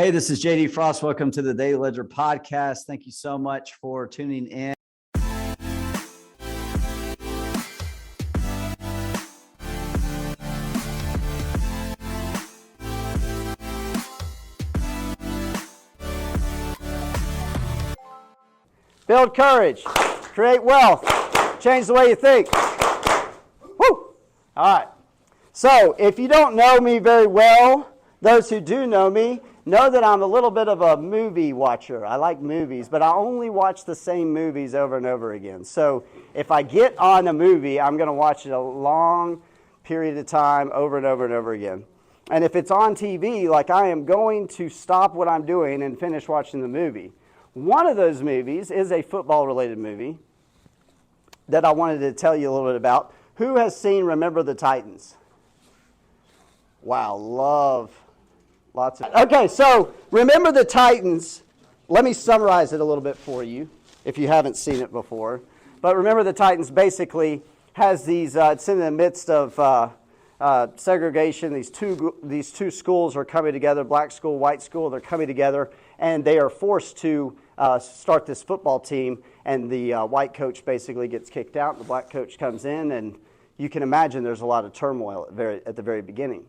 Hey, this is JD Frost. Welcome to the Daily Ledger podcast. Thank you so much for tuning in. Build courage, create wealth, change the way you think. Woo! All right. So if you don't know me very well, those who do know me know that I'm a little bit of a movie watcher. I like movies, but I only watch the same movies over and over again. So if I get on a movie, I'm going to watch it a long period of time over and over and over again. And if it's on TV, like I am going to stop what I'm doing and finish watching the movie. One of those movies is a football-related movie that I wanted to tell you a little bit about. Who has seen Remember the Titans? Wow, love lots of... Okay, so Remember the Titans. Let me summarize it a little bit for you if you haven't seen it before. But Remember the Titans basically has these, it's in the midst of segregation. These two schools are coming together, black school, white school, they're coming together, and they are forced to start this football team, and the white coach basically gets kicked out, and the black coach comes in, and you can imagine there's a lot of turmoil at the very beginning.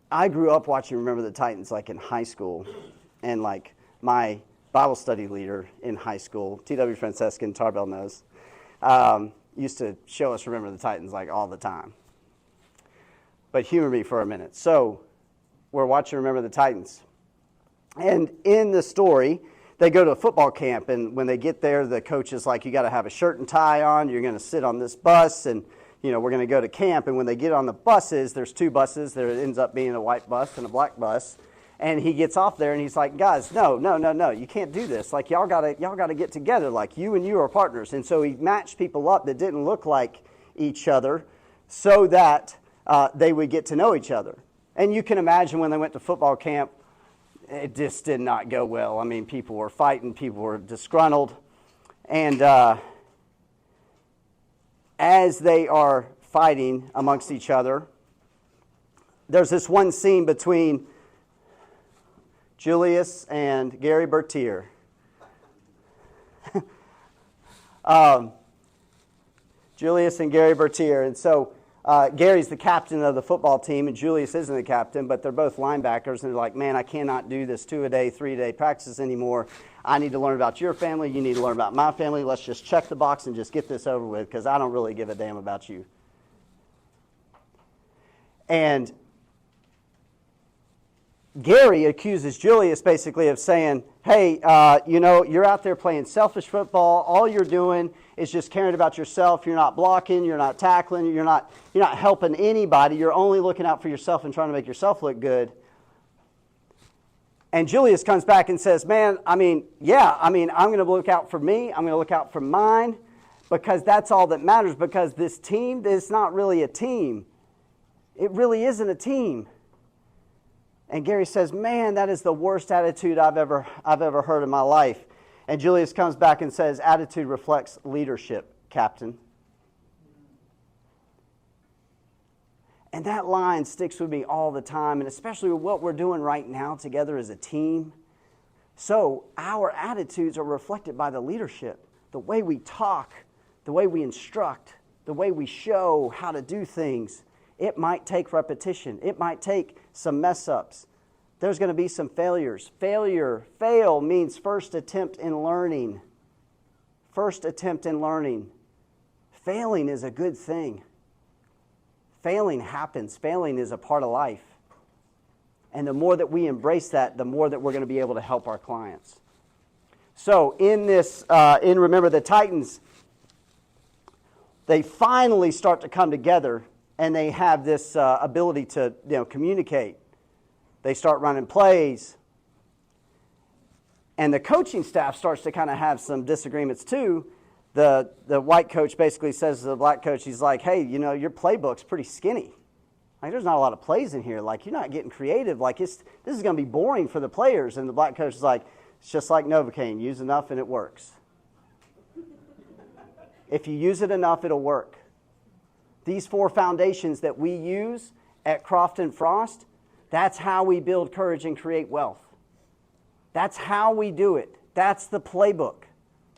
I grew up watching Remember the Titans like in high school, and like my Bible study leader in high school, T.W. Francescan, Tarbell knows, used to show us Remember the Titans like all the time. But humor me for a minute. So we're watching Remember the Titans. And in the story, they go to a football camp, and when they get there, the coach is like, you got to have a shirt and tie on, you're going to sit on this bus, and we're going to go to camp. And when they get on the buses, there's two buses. There ends up being a white bus and a black bus. And he gets off there, and he's like, guys, no, you can't do this. Like, y'all got to get together. Like, you and you are partners. And so he matched people up that didn't look like each other so that they would get to know each other. And you can imagine when they went to football camp, it just did not go well. I mean, people were fighting, people were disgruntled. And as they are fighting amongst each other, there's this one scene between Julius and Gary Bertier. Julius and Gary Bertier. And so Gary's the captain of the football team, and Julius isn't the captain, but they're both linebackers, and they're like, man, I cannot do this 2-a-day, 3-a-day practices anymore. I need to learn about your family. You need to learn about my family. Let's just check the box and just get this over with, because I don't really give a damn about you. And Gary accuses Julius basically of saying, hey, you're out there playing selfish football. All you're doing is just caring about yourself. You're not blocking. You're not tackling. You're not helping anybody. You're only looking out for yourself and trying to make yourself look good. And Julius comes back and says, man, I'm going to look out for me. I'm going to look out for mine, because that's all that matters, because this team is not really a team. It really isn't a team. And Gary says, man, that is the worst attitude I've ever heard in my life. And Julius comes back and says, attitude reflects leadership, Captain. And that line sticks with me all the time, and especially with what we're doing right now together as a team. So our attitudes are reflected by the leadership, the way we talk, the way we instruct, the way we show how to do things. It might take repetition. It might take some mess-ups. There's going to be some failures. Fail means first attempt in learning. First attempt in learning. Failing is a good thing. Failing happens. Failing is a part of life. And the more that we embrace that, the more that we're going to be able to help our clients. So in Remember the Titans, they finally start to come together, and they have this ability to communicate. They start running plays. And the coaching staff starts to kind of have some disagreements too. The white coach basically says to the black coach, he's like, hey, your playbook's pretty skinny. Like, there's not a lot of plays in here. Like, you're not getting creative. Like, this is going to be boring for the players. And the black coach is like, it's just like Novocaine. Use enough and it works. If you use it enough, it'll work. These 4 foundations that we use at CROFT and Frost, That's how we build courage and create wealth. That's how we do it. That's the playbook.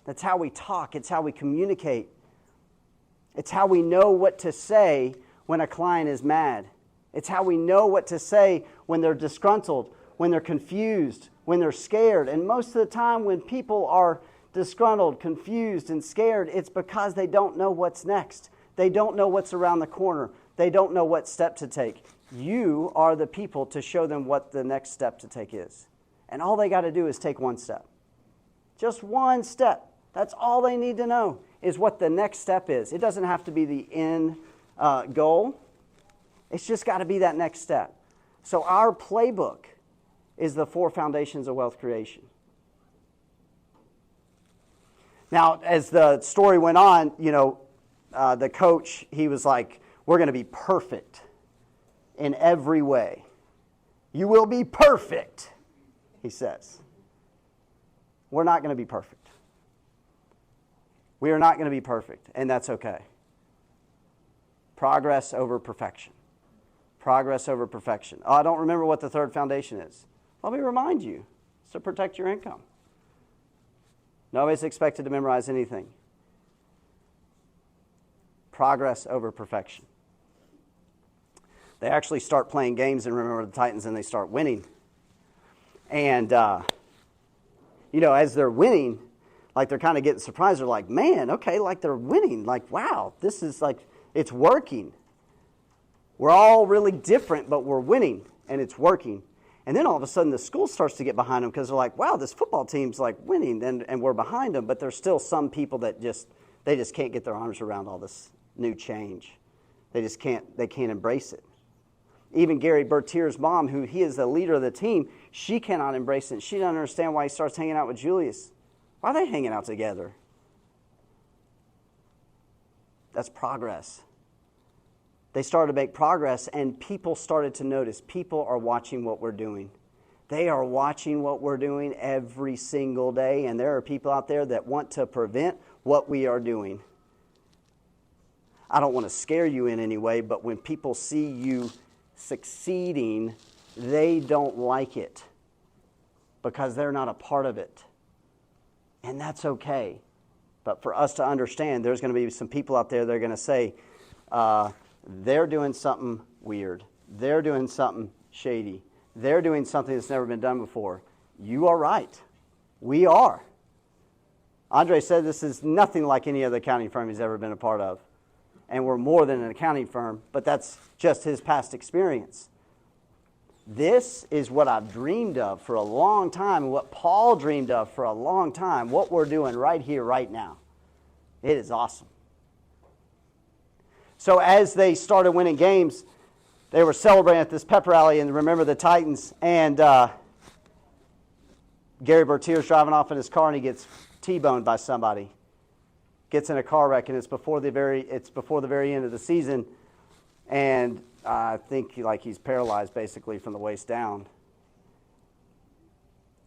That's how we talk. It's how we communicate. It's how we know what to say when a client is mad. It's how we know what to say when they're disgruntled, when they're confused, when they're scared. And most of the time when people are disgruntled, confused, and scared, it's because they don't know what's next. They don't know what's around the corner. They don't know what step to take. You are the people to show them what the next step to take is. And all they got to do is take one step. Just one step. That's all they need to know is what the next step is. It doesn't have to be the end goal. It's just got to be that next step. So our playbook is the 4 foundations of wealth creation. Now, as the story went on, the coach, he was like, we're going to be perfect in every way. You will be perfect, he says. We're not going to be perfect. We are not going to be perfect, and that's okay. Progress over perfection. Progress over perfection. Oh, I don't remember what the 3rd foundation is. Let me remind you. It's to protect your income. Nobody's expected to memorize anything. Progress over perfection. They actually start playing games and remember the Titans, and they start winning. And, as they're winning, like they're kind of getting surprised. They're like, man, okay, like they're winning. Like, wow, this is like, it's working. We're all really different, but we're winning, and it's working. And then all of a sudden the school starts to get behind them because they're like, wow, this football team's like winning, and we're behind them. But there's still some people that just can't get their arms around all this new change. They can't embrace it. Even Gary Bertier's mom, who he is the leader of the team, she cannot embrace it. She doesn't understand why he starts hanging out with Julius. Why are they hanging out together? That's progress. They started to make progress, and people started to notice. People are watching what we're doing. They are watching what we're doing every single day, and there are people out there that want to prevent what we are doing. I don't want to scare you in any way, but when people see you succeeding, they don't like it because they're not a part of it. And that's okay. But for us to understand, there's going to be some people out there that are going to say, they're doing something weird. They're doing something shady. They're doing something that's never been done before. You are right. We are. Andre said this is nothing like any other accounting firm he's ever been a part of. And we're more than an accounting firm, but that's just his past experience. This is what I've dreamed of for a long time, and what Paul dreamed of for a long time, what we're doing right here, right now. It is awesome. So as they started winning games, they were celebrating at this pep rally, and remember the Titans, and Gary Bertier's driving off in his car, and he gets T-boned by somebody. Gets in a car wreck, and it's before the very end of the season, and I think he's paralyzed basically from the waist down.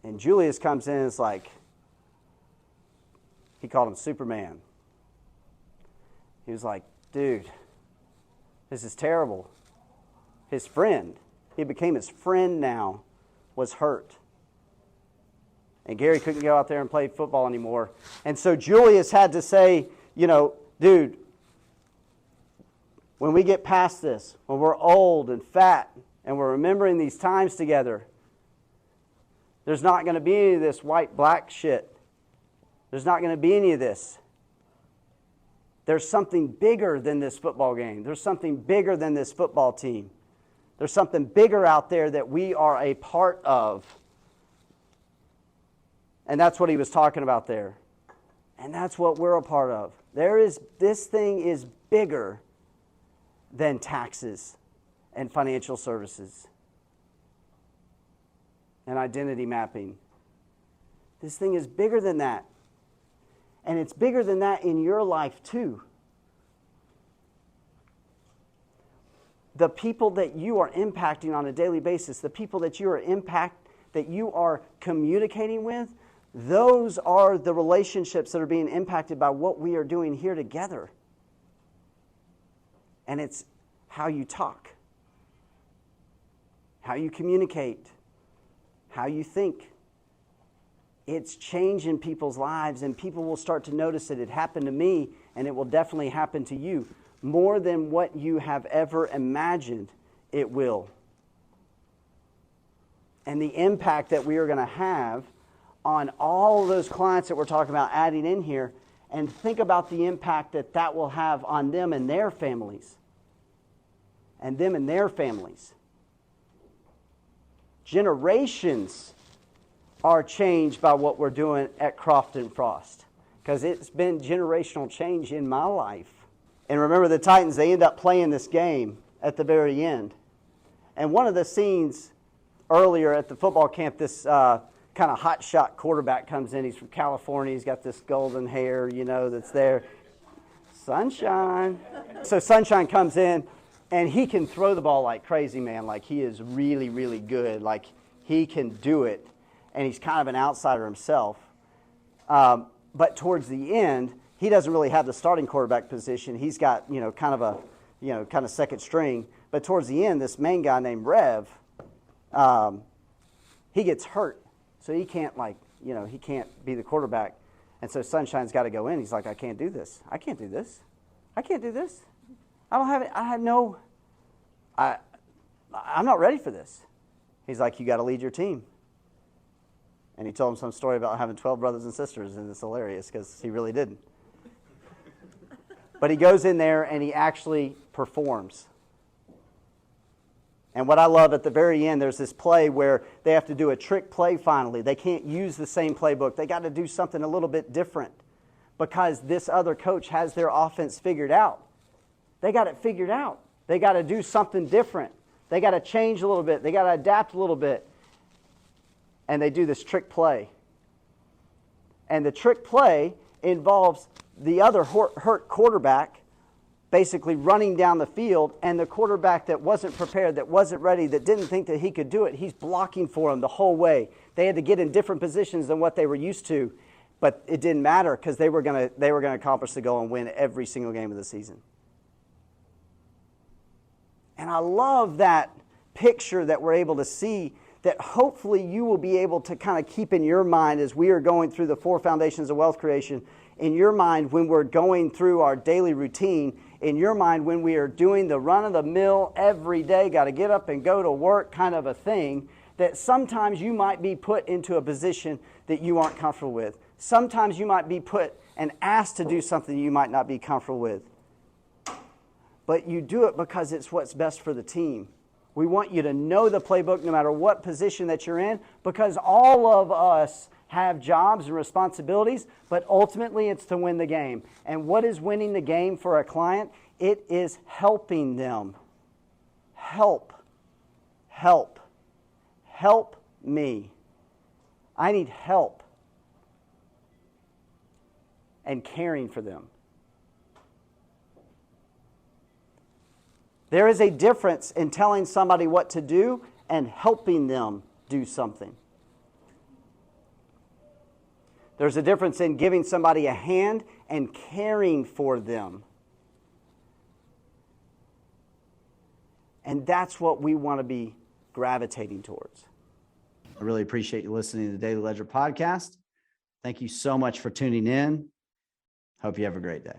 And Julius comes in and is like, he called him Superman. He was like, dude, this is terrible. His friend, he became his friend now, was hurt. And Gary couldn't go out there and play football anymore. And so Julius had to say, dude, when we get past this, when we're old and fat, and we're remembering these times together, there's not going to be any of this white-black shit. There's not going to be any of this. There's something bigger than this football game. There's something bigger than this football team. There's something bigger out there that we are a part of. And that's what he was talking about there. And that's what we're a part of. This thing is bigger than taxes and financial services and identity mapping. This thing is bigger than that. And it's bigger than that in your life too. The people that you are impacting on a daily basis, the people that you are communicating with, those are the relationships that are being impacted by what we are doing here together. And it's how you talk. how you communicate, how you think. It's changing people's lives, and people will start to notice it. It happened to me, and it will definitely happen to you. More than what you have ever imagined, it will. And the impact that we are going to have on all those clients that we're talking about adding in here, and think about the impact that that will have on them and their families. And them and their families. Generations are changed by what we're doing at CROFT and Frost, because it's been generational change in my life. And remember, the Titans, they end up playing this game at the very end. And one of the scenes earlier at the football camp, this kind of hotshot quarterback comes in. He's from California. He's got this golden hair, that's there. Sunshine. So Sunshine comes in, and he can throw the ball like crazy, man. Like, he is really, really good. Like, he can do it. And he's kind of an outsider himself. But towards the end, he doesn't really have the starting quarterback position. He's got, kind of second string. But towards the end, this main guy named Rev, he gets hurt. So he can't, he can't be the quarterback. And so Sunshine's got to go in. He's like, I can't do this. I can't do this. I can't do this. I don't have it. I'm not ready for this. He's like, you got to lead your team. And he told him some story about having 12 brothers and sisters, and it's hilarious because he really didn't. But he goes in there and he actually performs. And what I love at the very end, there's this play where they have to do a trick play finally. They can't use the same playbook. They got to do something a little bit different because this other coach has their offense figured out. They got it figured out. They got to do something different. They got to change a little bit. They got to adapt a little bit. And they do this trick play. And the trick play involves the other hurt quarterback basically running down the field, and the quarterback that wasn't prepared, that wasn't ready, that didn't think that he could do it, he's blocking for him the whole way. They had to get in different positions than what they were used to, but it didn't matter because they were going to accomplish the goal and win every single game of the season. And I love that picture that we're able to see, that hopefully you will be able to kind of keep in your mind as we are going through the 4 foundations of wealth creation, in your mind when we're going through our daily routine, in your mind when we are doing the run-of-the-mill every day, got to get up and go to work kind of a thing, that sometimes you might be put into a position that you aren't comfortable with. Sometimes you might be put and asked to do something you might not be comfortable with. But you do it because it's what's best for the team. We want you to know the playbook no matter what position that you're in, because all of us have jobs and responsibilities, but ultimately it's to win the game. And what is winning the game for a client? It is helping them. Help me. I need help. And caring for them. There is a difference in telling somebody what to do and helping them do something. There's a difference in giving somebody a hand and caring for them. And that's what we want to be gravitating towards. I really appreciate you listening to the Daily Ledger podcast. Thank you so much for tuning in. Hope you have a great day.